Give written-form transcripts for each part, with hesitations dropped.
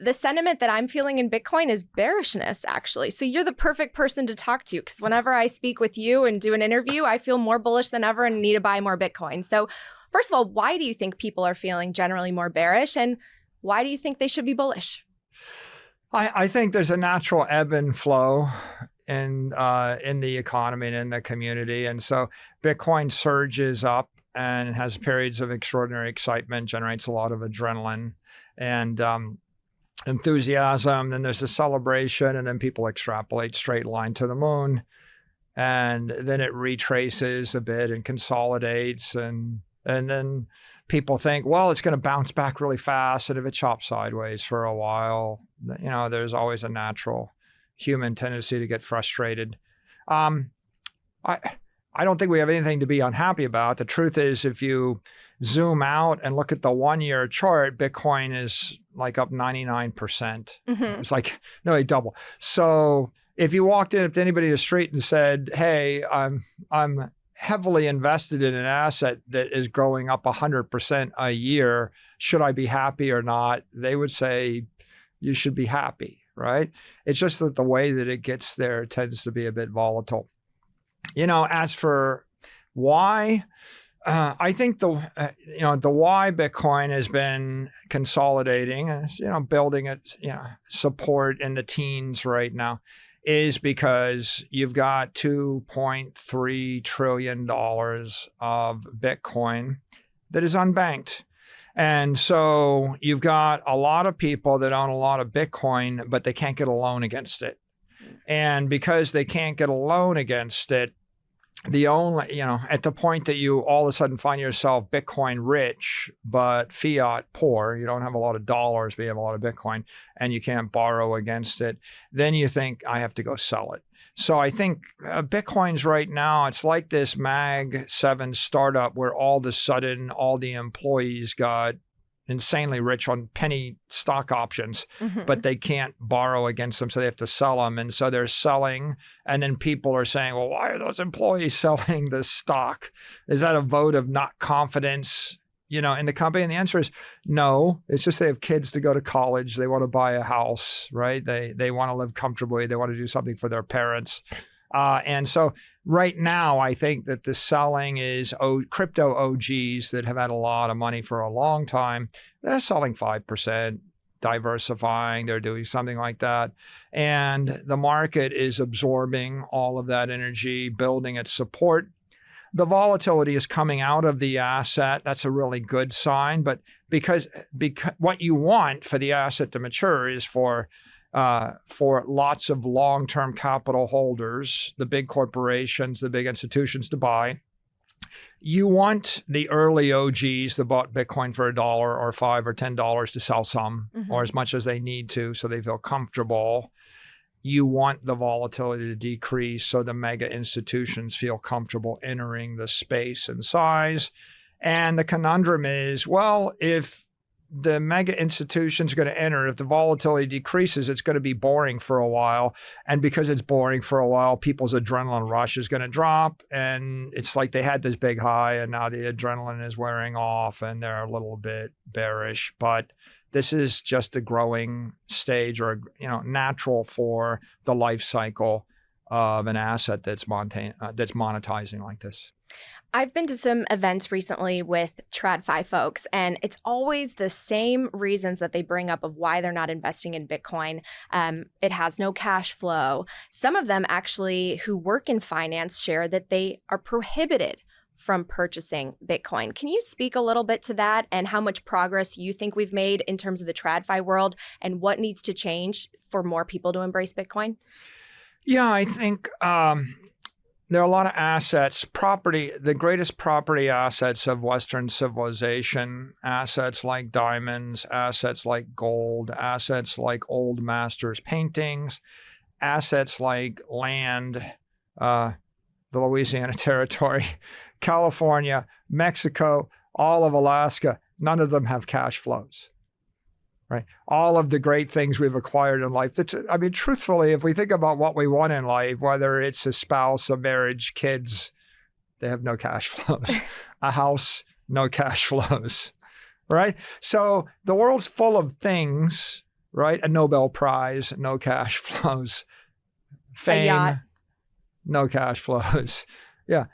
The sentiment that I'm feeling in Bitcoin is bearishness, actually. So you're the perfect person to talk to, because whenever I speak with you and do an interview, I feel more bullish than ever and need to buy more Bitcoin. So first of all, why do you think people are feeling generally more bearish, and why do you think they should be bullish? I think there's a natural ebb and flow in the economy and in the community. And so Bitcoin surges up and has periods of extraordinary excitement, generates a lot of adrenaline and enthusiasm. Then there's a celebration, and then people extrapolate straight line to the moon. And then it retraces a bit and consolidates. And then people think, well, it's going to bounce back really fast. And if it chops sideways for a while, there's always a natural human tendency to get frustrated. I don't think we have anything to be unhappy about. The truth is, if you zoom out and look at the 1-year chart, Bitcoin is like up 99%. Mm-hmm. It's like nearly double. So if you walked in up to anybody in the street and said, hey, I'm heavily invested in an asset that is growing up 100% a year, should I be happy or not? They would say, you should be happy, right? It's just that the way that it gets there tends to be a bit volatile. As for why, I think the why Bitcoin has been consolidating, building its support in the teens right now, is because you've got $2.3 trillion of Bitcoin that is unbanked. And so you've got a lot of people that own a lot of Bitcoin, but they can't get a loan against it. And because they can't get a loan against it, at the point that you all of a sudden find yourself Bitcoin rich, but fiat poor, you don't have a lot of dollars, but you have a lot of Bitcoin and you can't borrow against it, then you think, I have to go sell it. So I think Bitcoin's right now, it's like this Mag 7 startup where all of a sudden all the employees got insanely rich on penny stock options, but they can't borrow against them, so they have to sell them. And so they're selling, and then people are saying, well, why are those employees selling the stock? Is that a vote of not confidence, in the company? And the answer is no. It's just they have kids to go to college. They want to buy a house, right? They want to live comfortably. They want to do something for their parents. And so right now, I think that the selling is crypto OGs that have had a lot of money for a long time. They're selling 5%, diversifying. They're doing something like that. And the market is absorbing all of that energy, building its support. The volatility is coming out of the asset. That's a really good sign. But because what you want for the asset to mature is for lots of long-term capital holders, the big corporations, the big institutions to buy. You want the early OGs that bought Bitcoin for $1 or $5 or $10 to sell some, or as much as they need to, so they feel comfortable. You want the volatility to decrease so the mega institutions feel comfortable entering the space and size. And the conundrum is, well, if the mega institutions are going to enter, if the volatility decreases, it's going to be boring for a while. And because it's boring for a while, people's adrenaline rush is going to drop. And it's like they had this big high and now the adrenaline is wearing off and they're a little bit bearish. But this is just a growing stage, or natural for the life cycle of an asset that's monetizing like this. I've been to some events recently with TradFi folks, and it's always the same reasons that they bring up of why they're not investing in Bitcoin. It has no cash flow. Some of them actually who work in finance share that they are prohibited from purchasing Bitcoin. Can you speak a little bit to that and how much progress you think we've made in terms of the TradFi world and what needs to change for more people to embrace Bitcoin? Yeah, I think there are a lot of assets, the greatest property assets of Western civilization, assets like diamonds, assets like gold, assets like old masters' paintings, assets like land, the Louisiana Territory, California, Mexico, all of Alaska. None of them have cash flows. Right. All of the great things we've acquired in life. Truthfully, if we think about what we want in life, whether it's a spouse, a marriage, kids, they have no cash flows. A house, no cash flows. Right. So the world's full of things right? A Nobel Prize, no cash flows. A yacht. Fame, no cash flows. Yeah.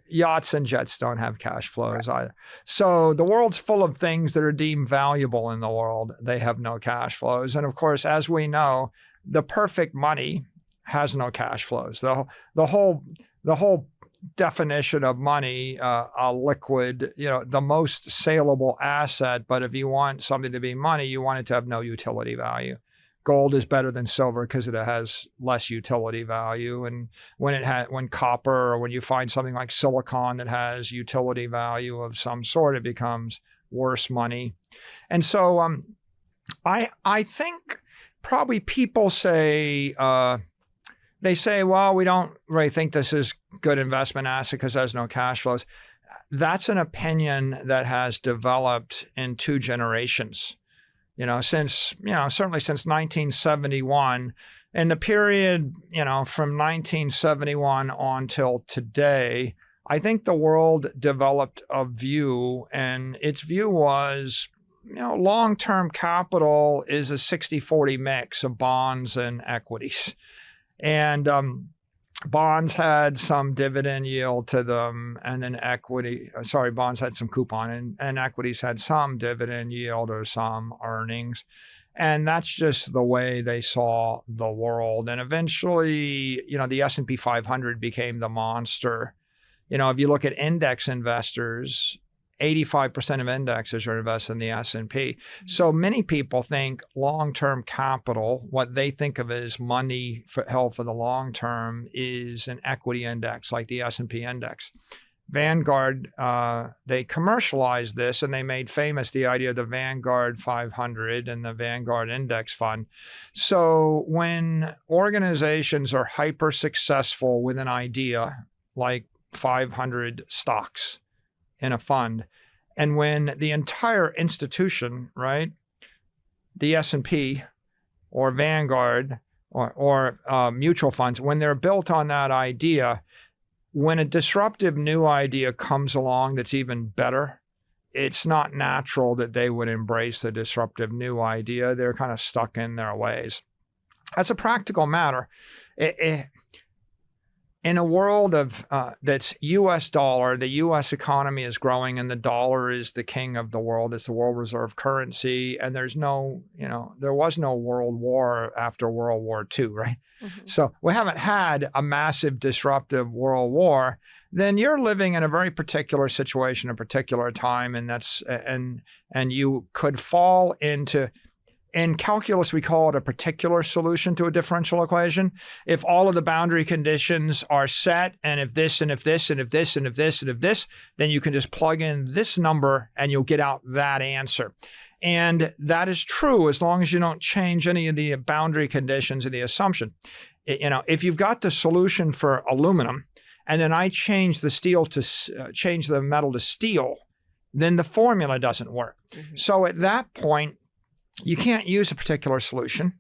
Yachts and jets don't have cash flows either. So the world's full of things that are deemed valuable in the world. They have no cash flows. And of course, as we know, the perfect money has no cash flows. The whole definition of money, a liquid, the most saleable asset. But if you want something to be money, you want it to have no utility value. Gold is better than silver because it has less utility value. And when copper, or when you find something like silicon that has utility value of some sort, it becomes worse money. And so I think probably people say, they say, well, we don't really think this is good investment asset because it has no cash flows. That's an opinion that has developed in 2 generations. Certainly since 1971, in the period, from 1971 on till today, I think the world developed a view, and its view was, long-term capital is a 60-40 mix of bonds and equities. And bonds had some dividend yield to them, and then bonds had some coupon, and equities had some dividend yield or some earnings. And that's just the way they saw the world. And eventually, the S&P 500 became the monster. If you look at index investors, 85% of indexes are invested in the S&P. So many people think long-term capital, what they think of as money held for the long term, is an equity index like the S&P index. Vanguard, they commercialized this, and they made famous the idea of the Vanguard 500 and the Vanguard Index Fund. So when organizations are hyper successful with an idea, like 500 stocks in a fund, and when the entire institution, right, the S&P or Vanguard or mutual funds, when they're built on that idea, when a disruptive new idea comes along that's even better, it's not natural that they would embrace the disruptive new idea. They're kind of stuck in their ways. As a practical matter, in a world of that's U.S. dollar, the U.S. economy is growing, and the dollar is the king of the world. It's the world reserve currency, and there was no world war after World War II, right? Mm-hmm. So we haven't had a massive disruptive world war. Then you're living in a very particular situation, a particular time, and you could fall into. In calculus, we call it a particular solution to a differential equation. If all of the boundary conditions are set, and if this, and if this, and if this, and if this, and if this, then you can just plug in this number and you'll get out that answer. And that is true as long as you don't change any of the boundary conditions of the assumption. If you've got the solution for aluminum, and then I change the metal to steel, then the formula doesn't work. Mm-hmm. So at that point, you can't use a particular solution.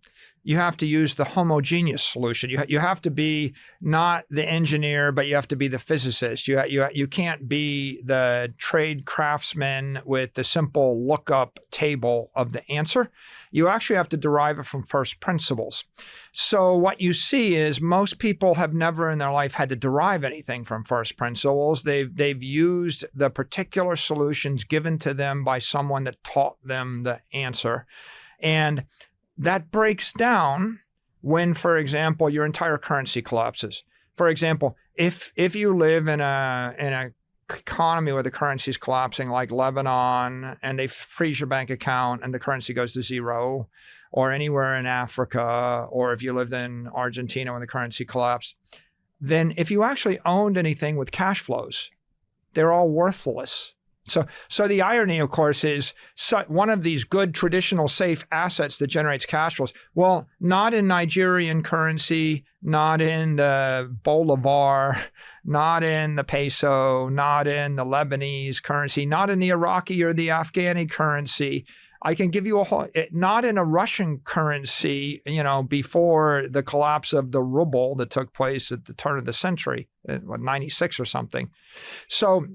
You have to use the homogeneous solution. You have to be not the engineer, but you have to be the physicist. You can't be the trade craftsman with the simple lookup table of the answer. You actually have to derive it from first principles. So what you see is most people have never in their life had to derive anything from first principles. They've used the particular solutions given to them by someone that taught them the answer. And that breaks down when, for example, your entire currency collapses. For example, if you live in a economy where the currency is collapsing, like Lebanon, and they freeze your bank account and the currency goes to zero, or anywhere in Africa, or if you lived in Argentina when the currency collapsed, then if you actually owned anything with cash flows, they're all worthless. So the irony, of course, is one of these good traditional safe assets that generates cash flows. Well, not in Nigerian currency, not in the Bolivar, not in the peso, not in the Lebanese currency, not in the Iraqi or the Afghani currency. I can give you not in a Russian currency, before the collapse of the ruble that took place at the turn of the century, 96 or something. So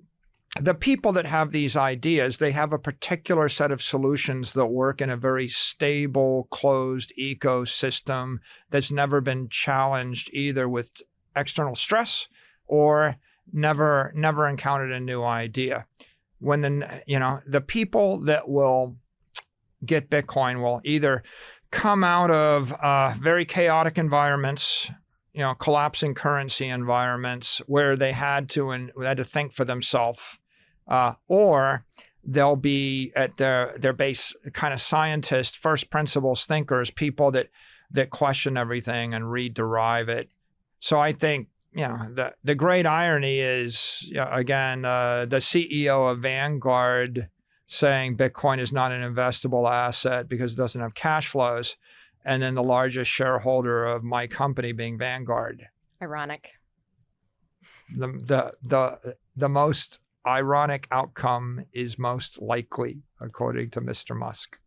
the people that have these ideas, they have a particular set of solutions that work in a very stable, closed ecosystem that's never been challenged either with external stress or never encountered a new idea. When the people that will get Bitcoin will either come out of very chaotic environments, collapsing currency environments where they had to think for themselves, or they'll be at their base kind of scientists, first principles thinkers, people that question everything and rederive it. So I think the great irony is, again, the CEO of Vanguard saying Bitcoin is not an investable asset because it doesn't have cash flows, and then the largest shareholder of my company being Vanguard. Ironic. The most ironic outcome is most likely, according to Mr. Musk.